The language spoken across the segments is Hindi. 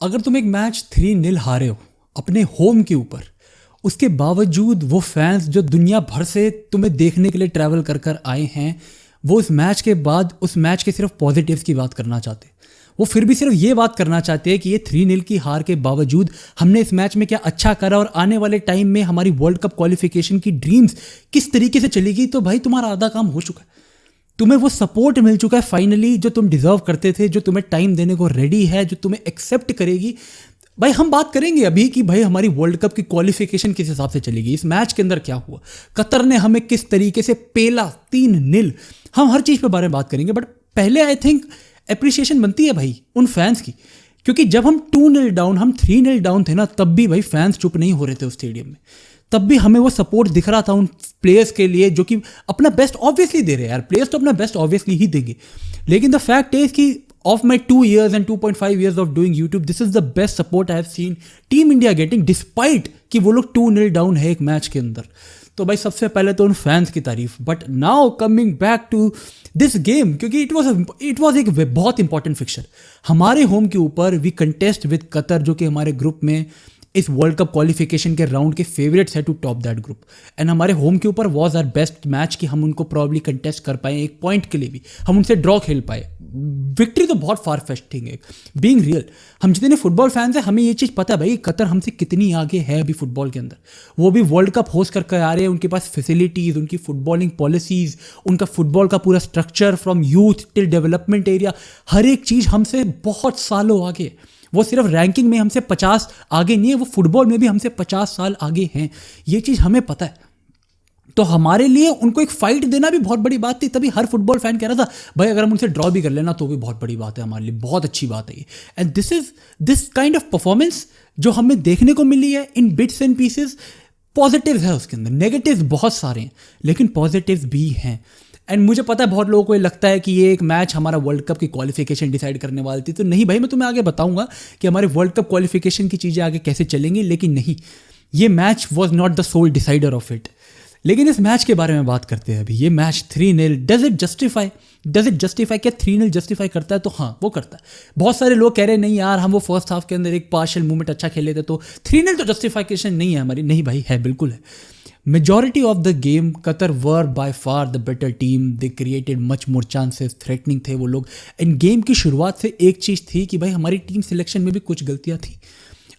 अगर तुम एक मैच 3-0 हारे हो अपने होम के ऊपर, उसके बावजूद वो फैंस जो दुनिया भर से तुम्हें देखने के लिए ट्रैवल कर कर आए हैं, वो उस मैच के बाद उस मैच के सिर्फ पॉजिटिव्स की बात करना चाहते हैं। वो फिर भी सिर्फ ये बात करना चाहते हैं कि ये 3-0 की हार के बावजूद हमने इस मैच में क्या अच्छा करा और आने वाले टाइम में हमारी वर्ल्ड कप क्वालिफिकेशन की ड्रीम्स किस तरीके से चलेगी। तो भाई तुम्हारा आधा काम हो चुका है, तुम्हें वो सपोर्ट मिल चुका है फाइनली जो तुम डिजर्व करते थे, जो तुम्हें टाइम देने को रेडी है, जो तुम्हें एक्सेप्ट करेगी। भाई हम बात करेंगे अभी कि भाई हमारी वर्ल्ड कप की क्वालिफिकेशन किस हिसाब से चलेगी, इस मैच के अंदर क्या हुआ, कतर ने हमें किस तरीके से पेला 3-0, हम हर चीज़ पे बारे में बात करेंगे। बट पहले आई थिंक एप्रिसिएशन बनती है भाई उन फैंस की, क्योंकि जब हम 2-0 डाउन, हम 3-0 डाउन थे ना, तब भी भाई फैंस चुप नहीं हो रहे थे उस स्टेडियम में। तब भी हमें वो सपोर्ट दिख रहा था उन प्लेयर्स के लिए जो कि अपना बेस्ट ऑब्वियसली दे रहे हैं यार, प्लेयर्स तो अपना बेस्ट ऑब्वियसली ही देंगे। लेकिन द फैक्ट इज कि of my 2 years and 2.5 years of doing YouTube, this is the best support I have seen Team India getting, despite कि वो लोग 2-0 डाउन है एक मैच के अंदर। तो भाई सबसे पहले तो उन फैंस की तारीफ। But now coming back to this game, क्योंकि इट वॉज एक बहुत इंपॉर्टेंट फिक्चर हमारे होम के ऊपर। वी कंटेस्ट विद कतर, जो कि हमारे ग्रुप में इस वर्ल्ड कप क्वालिफिकेशन के राउंड के फेवरेट्स है to top that group. And हमारे होम के ऊपर वॉज आर बेस्ट मैच कि हम उनको प्रॉब्ली कंटेस्ट कर पाए, एक पॉइंट के लिए भी हम उनसे ड्रॉ खेल पाए। विक्ट्री तो बहुत फार फेस्टिंग है, बीइंग रियल। हम जितने फुटबॉल फैंस हैं हमें ये चीज़ पता है भाई कतर हमसे कितनी आगे है अभी फुटबॉल के अंदर। वो भी वर्ल्ड कप होस्ट करके आ रहे हैं, उनके पास फैसिलिटीज़, उनकी फुटबॉलिंग पॉलिसीज़, उनका फुटबॉल का पूरा structure from youth till development area, हर एक चीज़ हमसे बहुत सालों आगे। वो सिर्फ रैंकिंग में हमसे 50 आगे नहीं है, वो फुटबॉल में भी हमसे 50 साल आगे हैं। ये चीज़ हमें पता है। तो हमारे लिए उनको एक फाइट देना भी बहुत बड़ी बात थी। तभी हर फुटबॉल फैन कह रहा था भाई अगर हम उनसे ड्रॉ भी कर लेना तो भी बहुत बड़ी बात है हमारे लिए, बहुत अच्छी बात है ये। And this kind of performance जो हमें देखने को मिली है इन बिट्स एंड पीसेस, पॉजिटिव्स है उसके अंदर, नेगेटिव्स बहुत सारे हैं लेकिन पॉजिटिव्स भी हैं। एंड मुझे पता है बहुत लोगों को ये लगता है कि ये एक मैच हमारा वर्ल्ड कप की क्वालिफिकेशन डिसाइड करने वाली थी। तो नहीं भाई, मैं तुम्हें आगे बताऊंगा कि हमारे वर्ल्ड कप क्वालिफिकेशन की चीज़ें आगे कैसे चलेंगी, लेकिन नहीं, ये match was not the sole decider of it. लेकिन इस मैच के बारे में बात करते हैं अभी। ये मैच 3-0, डज इट जस्टिफाई क्या 3-0 जस्टिफाई करता है? तो हाँ वो करता है। बहुत सारे लोग कह रहे हैं नहीं यार हम वो फर्स्ट हाफ के अंदर एक पार्शियल मूवमेंट अच्छा खेले थे तो 3-0 तो जस्टिफिकेशन नहीं है हमारी। नहीं भाई है, बिल्कुल है। Majority of the game Qatar were by far the better team, they created much more chances, threatening थे वो लोग। एंड गेम की शुरुआत से एक चीज़ थी कि भाई हमारी टीम सिलेक्शन में भी कुछ गलतियाँ थी।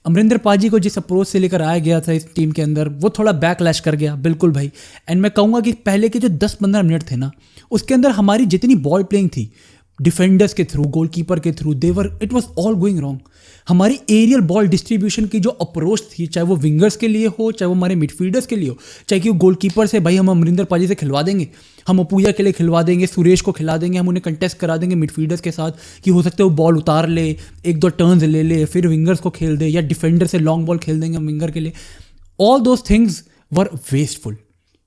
अमरिंदर पाजी को जिस अप्रोच से लेकर आया गया था इस टीम के अंदर, वो थोड़ा बैकलैश कर गया, बिल्कुल भाई। एंड मैं कहूँगा कि पहले के जो 10-15 मिनट थे ना, उसके अंदर हमारी जितनी बॉल प्लेइंग थी डिफेंडर्स के थ्रू, गोलकीपर के through, it was all going wrong. हमारी एरियल बॉल डिस्ट्रीब्यूशन की जो अप्रोच थी, चाहे वो विंगर्स के लिए हो, चाहे वो हमारे मिडफील्डर्स के लिए हो, चाहे कि वो गोलकीपर से भाई हम अमरिंदर पाजी से खिलवा देंगे, हम अपूया के लिए खिलवा देंगे, सुरेश को खिला देंगे, हम उन्हें कंटेस्ट करा देंगे मिडफील्डर्स के साथ कि हो सकता है वो बॉल उतार ले, 1-2 टर्न्स ले ले, फिर विंगर्स को खेल दे, या डिफेंडर से लॉन्ग बॉल खेल देंगे हम विंगर के लिए। All those things were wasteful,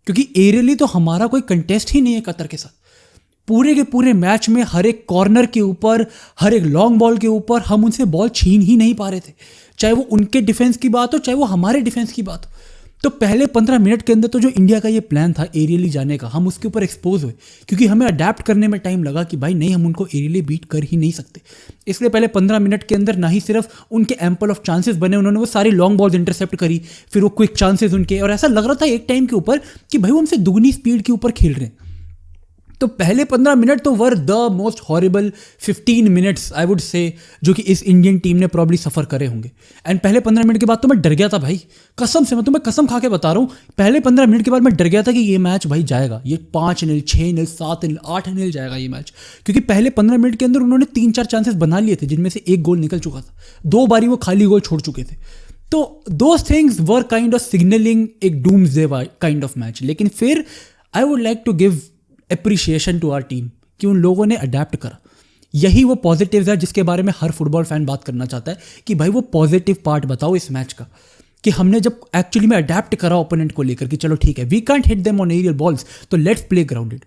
क्योंकि एरियली तो हमारा कोई कंटेस्ट ही नहीं है कतर के साथ। पूरे के पूरे मैच में हर एक कॉर्नर के ऊपर, हर एक लॉन्ग बॉल के ऊपर हम उनसे बॉल छीन ही नहीं पा रहे थे, चाहे वो उनके डिफेंस की बात हो, चाहे वो हमारे डिफेंस की बात हो। तो पहले 15 मिनट के अंदर तो जो इंडिया का ये प्लान था एरियली जाने का, हम उसके ऊपर एक्सपोज हुए, क्योंकि हमें अडेप्ट करने में टाइम लगा कि भाई नहीं हम उनको एरियली बीट कर ही नहीं सकते। इसलिए पहले 15 मिनट के अंदर ना ही सिर्फ उनके एम्पल ऑफ चांसेस बने, उन्होंने वो सारी लॉन्ग बॉल्स इंटरसेप्ट करी, फिर वो क्विक चांसेस उनके, और ऐसा लग रहा था एक टाइम के ऊपर कि भाई वो हमसे दुगनी स्पीड के ऊपर खेल रहे हैं। तो पहले 15 मिनट तो were the most horrible 15 minutes I would say, जो कि इस इंडियन टीम ने प्रॉब्ली सफ़र करे होंगे। एंड पहले 15 मिनट के बाद तो मैं डर गया था भाई, कसम से, मैं तुम्हें कसम खा के बता रहा हूँ, पहले 15 मिनट के बाद मैं डर गया था कि ये मैच भाई जाएगा, ये 5-0, 6-0, 7-0, 8-0 जाएगा ये मैच। क्योंकि पहले 15 मिनट के अंदर उन्होंने 3-4 चांसेस बना लिए थे, जिनमें से एक गोल निकल चुका था, 2 बारी वो खाली गोल छोड़ चुके थे। तो those things were kind of signalling एक डूम्सडे काइंड ऑफ मैच। लेकिन फिर I would like to give appreciation to our team कि उन लोगों ने अडेप्ट करा। यही वो पॉजिटिव्स है जिसके बारे में हर फुटबॉल फैन बात करना चाहता है कि भाई वो पॉजिटिव पार्ट बताओ इस मैच का, कि हमने जब एक्चुअली में अडेप्ट करा ओपोनेंट को लेकर कि चलो ठीक है we can't hit them on aerial balls, तो लेट्स प्ले ग्राउंडेड।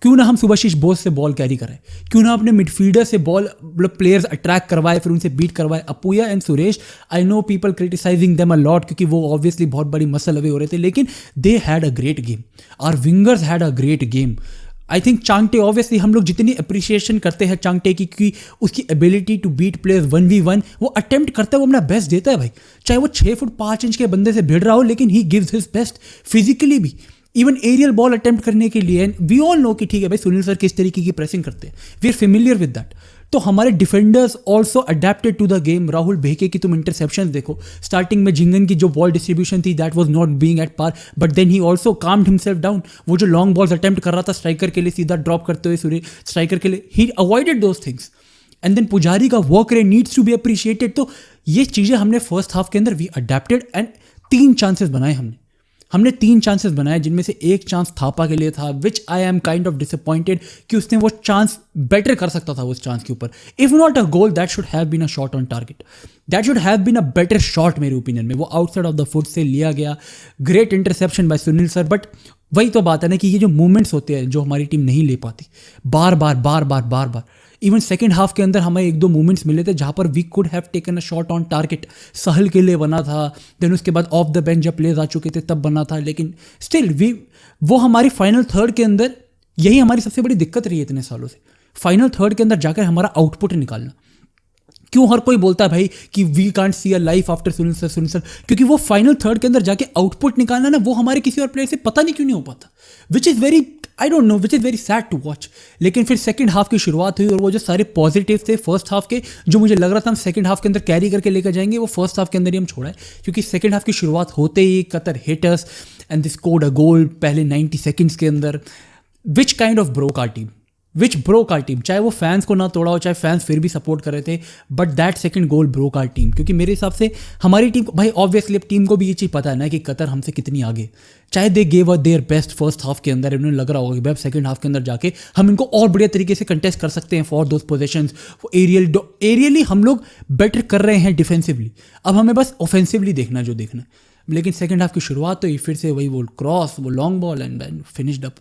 क्यों ना हम सुभाशीष बोस से बॉल कैरी कराए, क्यों ना अपने मिडफील्डर से बॉल प्लेयर्स अट्रैक्ट करवाए, फिर उनसे बीट करवाए। Apuia and Suresh, I know people criticising them a lot क्योंकि वो ऑब्वियसली बहुत बड़ी मसल अवे हो रहे थे, लेकिन they had a great game. Our wingers had a great game. I think Chhangte obviously हम लोग जितनी अप्रिसिएशन करते हैं चांगटे की कि उसकी ability to beat players 1v1, वो अटेम्प्ट करता है, वो अपना बेस्ट देता है भाई, चाहे वो 6 फुट 5 इंच के बंदे से भिड़ रहा हो, लेकिन he gives his best physically भी, इवन एरियल बॉल अटेम्प्ट करने के लिए। एंड वी ऑल नो कि ठीक है भाई सुनील सर किस तरीके की प्रेसिंग करते हैं, we are familiar with that. तो हमारे defenders also adapted to the game. Rahul Bheke की तुम इंटरसेप्शन देखो, स्टार्टिंग में जिंगन की जो बॉल डिस्ट्रीब्यूशन थी that was not being at par, but then he also calmed himself down. वो जो लॉन्ग बॉल्स अटेम्प्ट कर रहा था स्ट्राइकर के लिए सीधा ड्रॉप करते हुए सूर्य स्ट्राइकर के लिए, he avoided those things. And then Pujari का work rate needs to be appreciated. तो ये चीज़ें हमने फर्स्ट हाफ के अंदर वी अडेप्टेड एंड 3 चांसेस बनाए हमने 3 चांसेस बनाए, जिनमें से एक चांस थापा के लिए था, which I am kind of disappointed कि उसने वो चांस बेटर कर सकता था उस चांस के ऊपर। If not a goal that should have been a shot on target, that should have been a better shot मेरे ओपिनियन में। वो आउटसाइड ऑफ द फुट से लिया गया, great interception by Sunil sir. But वही तो बात है ना कि ये जो मूवमेंट्स होते हैं जो हमारी टीम नहीं ले पाती, बार बार इवन सेकेंड हाफ के अंदर हमें 1-2 मूवमेंट्स मिले थे जहाँ पर we could have taken a shot on target. Sahal के लिए बना था, देन उसके बाद ऑफ द बेंच जब प्लेयर्स आ चुके थे तब बना था, लेकिन स्टिल वो हमारी फाइनल थर्ड के अंदर यही हमारी सबसे बड़ी दिक्कत रही है इतने सालों से, फाइनल थर्ड के अंदर जाकर हमारा आउटपुट निकालना। क्यों हर कोई बोलता है भाई कि we can't see a life after Sunil sir, क्योंकि वो फाइनल थर्ड के अंदर जाके आउटपुट निकालना ना, वो हमारे किसी और प्लेयर से पता नहीं क्यों नहीं हो पाता, which is very I don't know, which is very sad to watch. लेकिन फिर सेकंड हाफ की शुरुआत हुई और वो जो सारे पॉजिटिव थे फर्स्ट हाफ के, जो मुझे लग रहा था हम सेकंड हाफ के अंदर कैरी करके लेकर जाएंगे, वो फर्स्ट हाफ के अंदर ही हम छोड़ा है। क्योंकि सेकंड हाफ की शुरुआत होते ही Qatar hitters and they scored a goal पहले 90 सेकेंड्स के अंदर, which kind of broke our team, which broke our team. चाहे वो फैंस को ना तोड़ा हो, चाहे फैंस फिर भी सपोर्ट कर रहे थे, but that second goal broke our team. क्योंकि मेरे हिसाब से हमारी टीम को भाई ऑब्वियसली अब टीम को भी ये चीज़ पता है ना कि कतर हमसे कितनी आगे, चाहे they gave a their best first half के अंदर, उन्हें लग रहा होगा कि भाई सेकंड हाफ के अंदर जाके हम इनको और बढ़िया तरीके से कंटेस्ट कर सकते हैं फॉर दोज पोजीशंस। एरियली हम लोग बेटर कर रहे हैं डिफेंसिवली, अब हमें बस ऑफेंसिवली देखना जो देखना है। लेकिन सेकंड हाफ की शुरुआत तो फिर से वही वो क्रॉस, वो long ball and then finished up.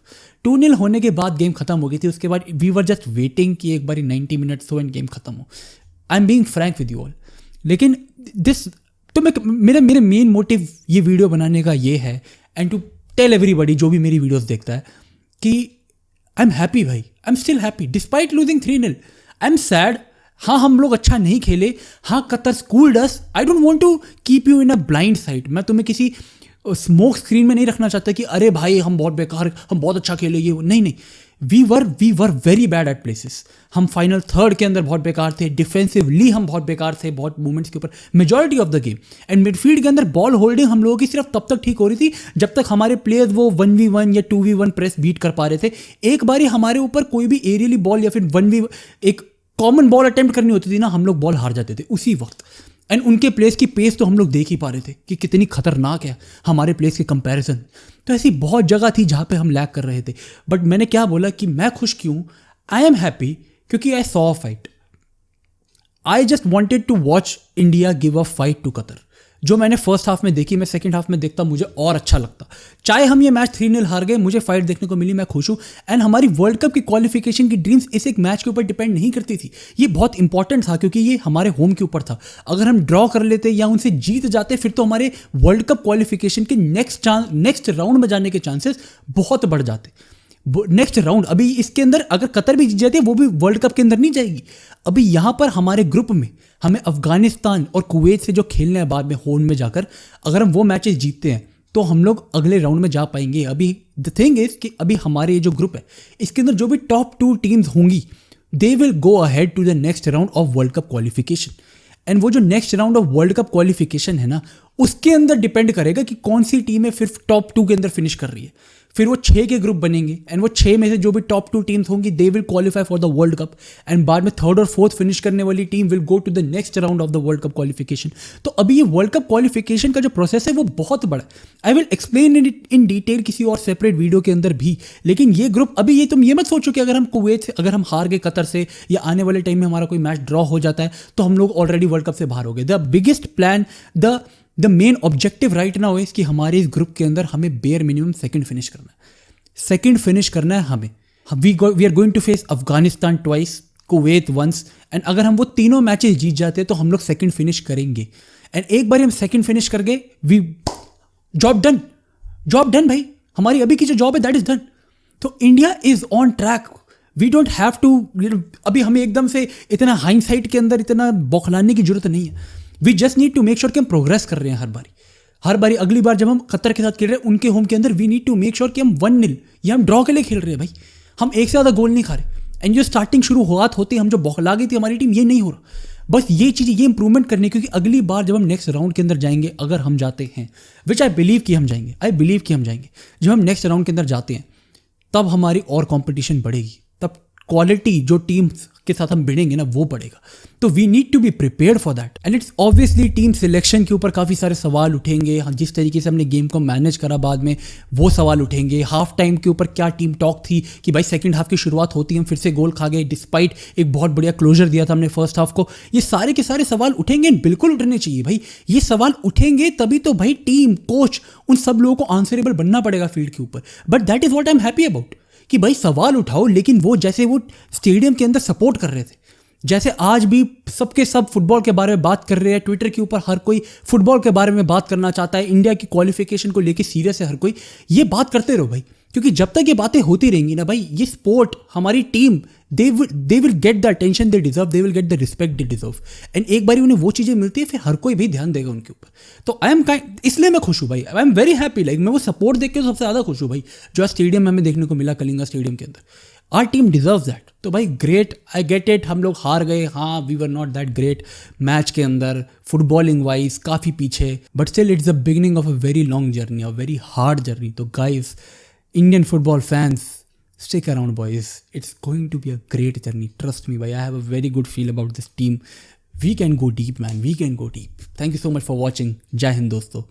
2-0 होने के बाद गेम खत्म हो गई थी। उसके बाद वी वर जस्ट वेटिंग कि एक बारी 90 मिनट्स हो एंड गेम खत्म हो। I am being Frank with you all. लेकिन दिस तो मेरा मेन मोटिव ये वीडियो बनाने का ये है एंड टू टेल एवरीबडी जो भी मेरी वीडियोस देखता है कि आई एम हैप्पी भाई, I am still happy despite losing 3-0। I am sad, हाँ हम लोग अच्छा नहीं खेले, हाँ Qatar schooled us. I don't want to keep you in a blind side. मैं तुम्हें किसी स्मोक स्क्रीन में नहीं रखना चाहता कि अरे भाई हम बहुत बेकार, हम बहुत अच्छा खेले, ये नहीं। We were very bad at places. हम फाइनल थर्ड के अंदर बहुत बेकार थे, डिफेंसिवली हम बहुत बेकार थे बहुत मूवमेंट्स के ऊपर majority of the game. And midfield के अंदर बॉल होल्डिंग हम लोगों की सिर्फ तब तक ठीक हो रही थी जब तक हमारे प्लेयर्स वो 1v1 या 2v1 प्रेस बीट कर पा रहे थे। एक बारी हमारे ऊपर कोई भी एरियली बॉल या फिर 1v एक कॉमन बॉल अटेम्प्ट करनी होती थी ना, हम लोग बॉल हार जाते थे उसी वक्त। एंड उनके प्लेस की पेस तो हम लोग देख ही पा रहे थे कि कितनी खतरनाक है हमारे प्लेस के कंपैरिजन। तो ऐसी बहुत जगह थी जहाँ पे हम लैग कर रहे थे। बट मैंने क्या बोला कि मैं खुश क्यों, आई एम हैप्पी क्योंकि I saw a fight. I just wanted to watch India give a fight to Qatar. जो मैंने फर्स्ट हाफ में देखी मैं सेकंड हाफ में देखता मुझे और अच्छा लगता। चाहे हम ये मैच 3-0 हार गए, मुझे फाइट देखने को मिली, मैं खुश हूँ। एंड हमारी वर्ल्ड कप की क्वालिफिकेशन की ड्रीम्स इस एक मैच के ऊपर डिपेंड नहीं करती थी। ये बहुत इंपॉर्टेंट था क्योंकि ये हमारे होम के ऊपर था। अगर हम ड्रॉ कर लेते या उनसे जीत जाते फिर तो हमारे वर्ल्ड कप क्वालिफिकेशन के नेक्स्ट राउंड में जाने के चांसेस बहुत बढ़ जाते। नेक्स्ट राउंड अभी इसके अंदर अगर कतर भी जीत जाती है वो भी वर्ल्ड कप के अंदर नहीं जाएगी। अभी यहाँ पर हमारे ग्रुप में हमें अफगानिस्तान और कुवैत से जो खेलने हैं बाद में होम में जाकर, अगर हम वो मैचेस जीतते हैं तो हम लोग अगले राउंड में जा पाएंगे। अभी द थिंग इज कि अभी हमारे ये जो ग्रुप है इसके अंदर जो भी टॉप 2 टीम्स होंगी they will go ahead to the next round of world cup qualification. And वो जो next round of world cup qualification है ना, उसके अंदर डिपेंड करेगा कि कौन सी टीमें फिर टॉप 2 के अंदर फिनिश कर रही है। फिर वो 6 के ग्रुप बनेंगे एंड वो 6 में से जो भी टॉप 2 टीम्स होंगी they will qualify for the world cup. And बाद में थर्ड और फोर्थ फिनिश करने वाली team will go to the next round of the world cup qualification. तो अभी ये वर्ल्ड कप क्वालिफिकेशन का जो प्रोसेस है वो बहुत बड़ा है। I will explain it in detail किसी और सेपरेट वीडियो के अंदर भी। लेकिन ये ग्रुप अभी ये तुम ये मत सोचो कि अगर हम कुवैत से अगर हम हार गए कतर से या आने वाले टाइम में हमारा कोई मैच ड्रॉ हो जाता है तो हम लोग ऑलरेडी वर्ल्ड कप से बाहर हो गए। The biggest plan the main objective right now is कि हमारे इस ग्रुप के अंदर हमें बेयर मिनिमम सेकंड फिनिश करना है। सेकंड फिनिश करना है हमें। We are going to face Afghanistan twice, Kuwait once. And अगर हम वो तीनों मैचेस जीत जाते हैं तो हम लोग सेकंड फिनिश करेंगे। एंड एक बार हम सेकंड फिनिश कर गए वी जॉब डन भाई। हमारी अभी की जो जॉब है दैट इज डन। तो India is on track. We don't have to, अभी हमें एकदम से इतना हाइंडसाइट के अंदर इतना बौखलाने की जरूरत नहीं है। We just need to make sure कि हम प्रोग्रेस कर रहे हैं हर बारी। अगली बार जब हम कतर के साथ खेल रहे हैं उनके होम के अंदर, we need to make sure कि हम 1-0 या हम ड्रॉ के लिए खेल रहे हैं भाई। हम एक से ज़्यादा गोल नहीं खा रहे। एंड जो स्टार्टिंग शुरुआत होती है, हम जो बौखला गई थी हमारी टीम, ये नहीं हो रहा। बस ये चीज़, ये इंप्रूवमेंट करनी, क्योंकि अगली बार जब हम नेक्स्ट राउंड के अंदर जाएंगे, अगर हम जाते हैं, विच आई बिलीव कि हम जाएंगे, जब हम नेक्स्ट राउंड के अंदर जाते हैं तब हमारी और कंपटीशन बढ़ेगी, तब क्वालिटी जो टीम्स के साथ हम भिड़ेंगे ना वो बढ़ेगा। तो we need to be prepared for that. And it's obviously team selection के ऊपर काफ़ी सारे सवाल उठेंगे। जिस तरीके से हमने गेम को मैनेज करा बाद में, वो सवाल उठेंगे। हाफ टाइम के ऊपर क्या टीम टॉक थी कि भाई सेकंड हाफ की शुरुआत होती, हम फिर से गोल खा गए, डिस्पाइट एक बहुत बढ़िया क्लोजर दिया था हमने फर्स्ट हाफ को। ये सारे के सारे सवाल उठेंगे, बिल्कुल उठने चाहिए भाई। ये सवाल उठेंगे तभी तो भाई टीम, कोच, उन सब लोगों को आंसरेबल बनना पड़ेगा फील्ड के ऊपर। But that is what I am happy about, कि भाई सवाल उठाओ, लेकिन वो जैसे वो स्टेडियम के अंदर सपोर्ट कर रहे थे, जैसे आज भी सबके सब फुटबॉल के बारे में बात कर रहे हैं। ट्विटर के ऊपर हर कोई फुटबॉल के बारे में बात करना चाहता है, इंडिया की क्वालिफिकेशन को लेके सीरियस है हर कोई। ये बात करते रहो भाई, क्योंकि जब तक ये बातें होती रहेंगी ना भाई, ये स्पोर्ट, हमारी team, they will get the attention they deserve, they will get the respect they deserve. And एक बार उन्हें वो चीज़ें मिलती है, फिर हर कोई भी ध्यान देगा उनके ऊपर। तो इसलिए मैं खुश हूँ भाई, I am very happy. Like मैं वो सपोर्ट देख के सबसे ज़्यादा खुश हूँ भाई, जो आज स्टेडियम में हमें देखने को मिला, कलिंगा स्टेडियम के अंदर। Our team deserve that. तो भाई ग्रेट, आई गेट इट, हम लोग हार गए, हाँ, we were not that great match के अंदर, फुटबॉलिंग वाइज काफ़ी पीछे, but still it's the beginning of a very long journey, a very hard journey. तो guys, Indian football fans, stick around boys, it's going to be a great journey, trust me bhai, I have a very good feel about this team. We can go deep man, we can go deep. Thank you so much for watching. Jai Hind dosto.